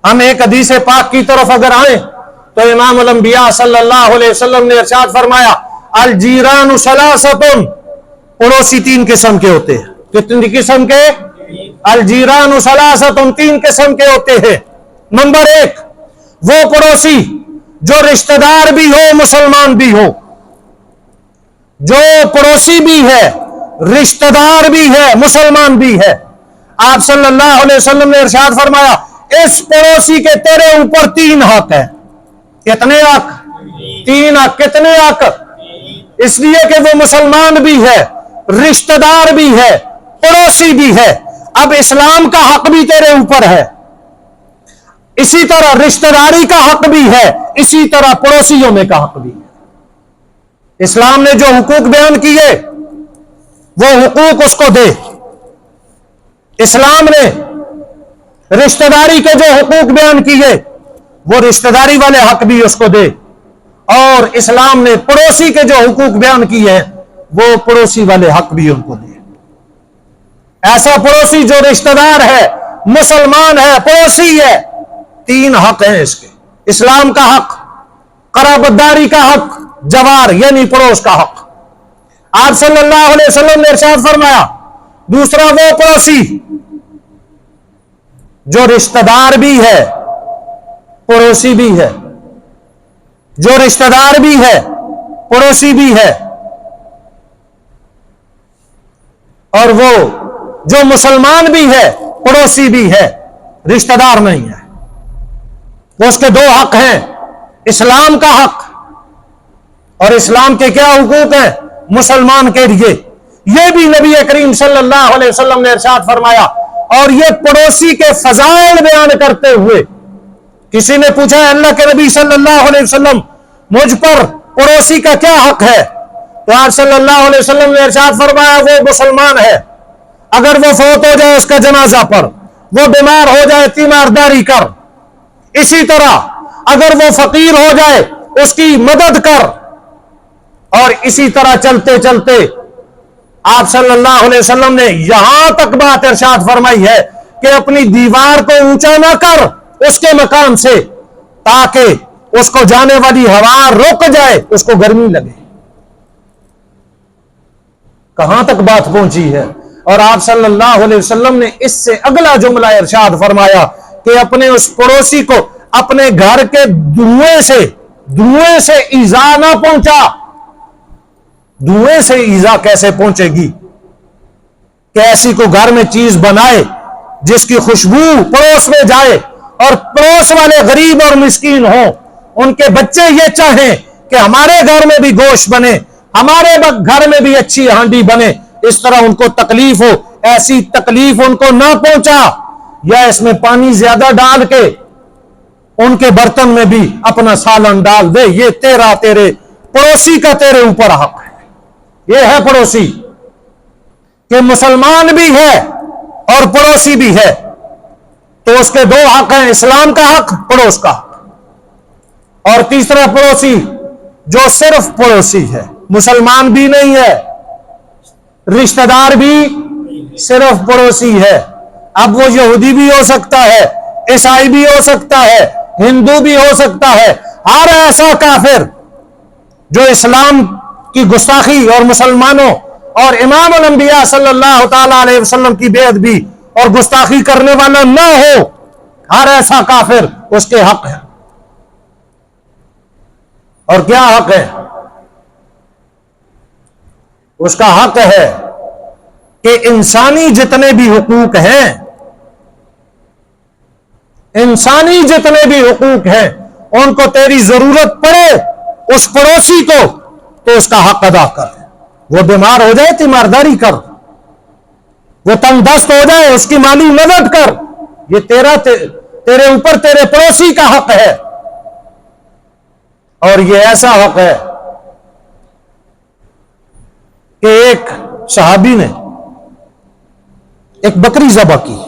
ہم ایک حدیث پاک کی طرف اگر آئیں تو امام الانبیاء صلی اللہ علیہ وسلم نے ارشاد فرمایا الجیران ثلاثۃ، پڑوسی تین قسم کے ہوتے ہیں۔ کتنی قسم کے؟ الجیران ثلاثۃ، تین قسم کے ہوتے ہیں۔ نمبر ایک، وہ پڑوسی جو رشتہ دار بھی ہو مسلمان بھی ہو، جو پڑوسی بھی ہے رشتہ دار بھی ہے مسلمان بھی ہے۔ آپ صلی اللہ علیہ وسلم نے ارشاد فرمایا اس پڑوسی کے تیرے اوپر تین حق ہیں۔ کتنے حق؟ تین حق۔ کتنے حق؟ اس لیے کہ وہ مسلمان بھی ہے، رشتہ دار بھی ہے، پڑوسی بھی ہے۔ اب اسلام کا حق بھی تیرے اوپر ہے، اسی طرح رشتہ داری کا حق بھی ہے، اسی طرح پڑوسیوں میں کا حق بھی ہے۔ اسلام نے جو حقوق بیان کیے وہ حقوق اس کو دے۔ اسلام نے رشتہ داری کے جو حقوق بیان کیے وہ رشتہ داری والے حق بھی اس کو دے، اور اسلام نے پڑوسی کے جو حقوق بیان کیے ہیں وہ پڑوسی والے حق بھی ان کو دے۔ ایسا پڑوسی جو رشتہ دار ہے، مسلمان ہے، پڑوسی ہے، تین حق ہیں اس کے۔ اسلام کا حق، قرابت داری کا حق، جوار یعنی پڑوس کا حق۔ آپ صلی اللہ علیہ وسلم نے ارشاد فرمایا دوسرا وہ پڑوسی جو رشتہ دار بھی ہے پڑوسی بھی ہے، جو رشتہ دار بھی ہے پڑوسی بھی ہے، اور وہ جو مسلمان بھی ہے پڑوسی بھی ہے، رشتہ دار نہیں ہے۔ وہ اس کے دو حق ہیں، اسلام کا حق، اور اسلام کے کیا حقوق ہیں مسلمان کے لیے، یہ بھی نبی کریم صلی اللہ علیہ وسلم نے ارشاد فرمایا۔ اور یہ پڑوسی کے فضائل بیان کرتے ہوئے کسی نے پوچھا اللہ کے نبی صلی اللہ علیہ وسلم مجھ پر پڑوسی کا کیا حق ہے؟ تو آپ صلی اللہ علیہ وسلم نے ارشاد فرمایا وہ مسلمان ہے، اگر وہ فوت ہو جائے اس کا جنازہ پر، وہ بیمار ہو جائے تیمارداری کر، اسی طرح اگر وہ فقیر ہو جائے اس کی مدد کر، اور اسی طرح چلتے چلتے آپ صلی اللہ علیہ وسلم نے یہاں تک بات ارشاد فرمائی ہے کہ اپنی دیوار کو اونچا نہ کر اس کے مقام سے، تاکہ اس کو جانے والی ہوا رک جائے، اس کو گرمی لگے۔ کہاں تک بات پہنچی ہے؟ اور آپ صلی اللہ علیہ وسلم نے اس سے اگلا جملہ ارشاد فرمایا کہ اپنے اس پڑوسی کو اپنے گھر کے دھوئیں سے ایذا نہ پہنچا۔ دھوئیں سے ایذا کیسے پہنچے گی کہ ایسی کو گھر میں چیز بنائے جس کی خوشبو پڑوس میں جائے، اور پڑوس والے غریب اور مسکین ہوں، ان کے بچے یہ چاہیں کہ ہمارے گھر میں بھی گوشت بنے، ہمارے گھر میں بھی اچھی ہانڈی بنے، اس طرح ان کو تکلیف ہو، ایسی تکلیف ان کو نہ پہنچا، یا اس میں پانی زیادہ ڈال کے ان کے برتن میں بھی اپنا سالن ڈال دے۔ یہ تیرے پڑوسی کا تیرے اوپر حق ہے۔ یہ ہے پڑوسی کہ مسلمان بھی ہے اور پڑوسی بھی ہے، تو اس کے دو حق ہیں، اسلام کا حق، پڑوس کا حق۔ اور تیسرا پڑوسی جو صرف پڑوسی ہے، مسلمان بھی نہیں ہے، رشتہ دار بھی، صرف پڑوسی ہے۔ اب وہ یہودی بھی ہو سکتا ہے، عیسائی بھی ہو سکتا ہے، ہندو بھی ہو سکتا ہے، ہر ایسا کافر جو اسلام کی گستاخی اور مسلمانوں اور امام الانبیاء صلی اللہ تعالی علیہ وسلم کی بے ادبی اور گستاخی کرنے والا نہ ہو، ہر ایسا کافر اس کے حق ہے۔ اور کیا حق ہے؟ اس کا حق ہے کہ انسانی جتنے بھی حقوق ہیں، انسانی جتنے بھی حقوق ہیں، ان کو تیری ضرورت پڑے اس پڑوسی کو تو اس کا حق ادا کر۔ وہ بیمار ہو جائے تیمارداری کر، وہ تنگ دست ہو جائے اس کی مالی مدد کر، یہ تیرے اوپر تیرے پڑوسی کا حق ہے۔ اور یہ ایسا حق ہے کہ ایک صحابی نے ایک بکری ذبح کی،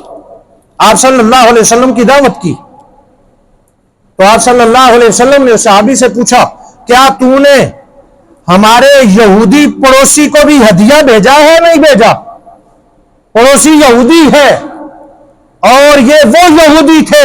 آپ صلی اللہ علیہ وسلم کی دعوت کی، تو آپ صلی اللہ علیہ وسلم نے اس صحابی سے پوچھا کیا تو نے ہمارے یہودی پڑوسی کو بھی ہدیہ بھیجا ہے؟ نہیں بھیجا، پڑوسی یہودی ہے، اور یہ وہ یہودی تھے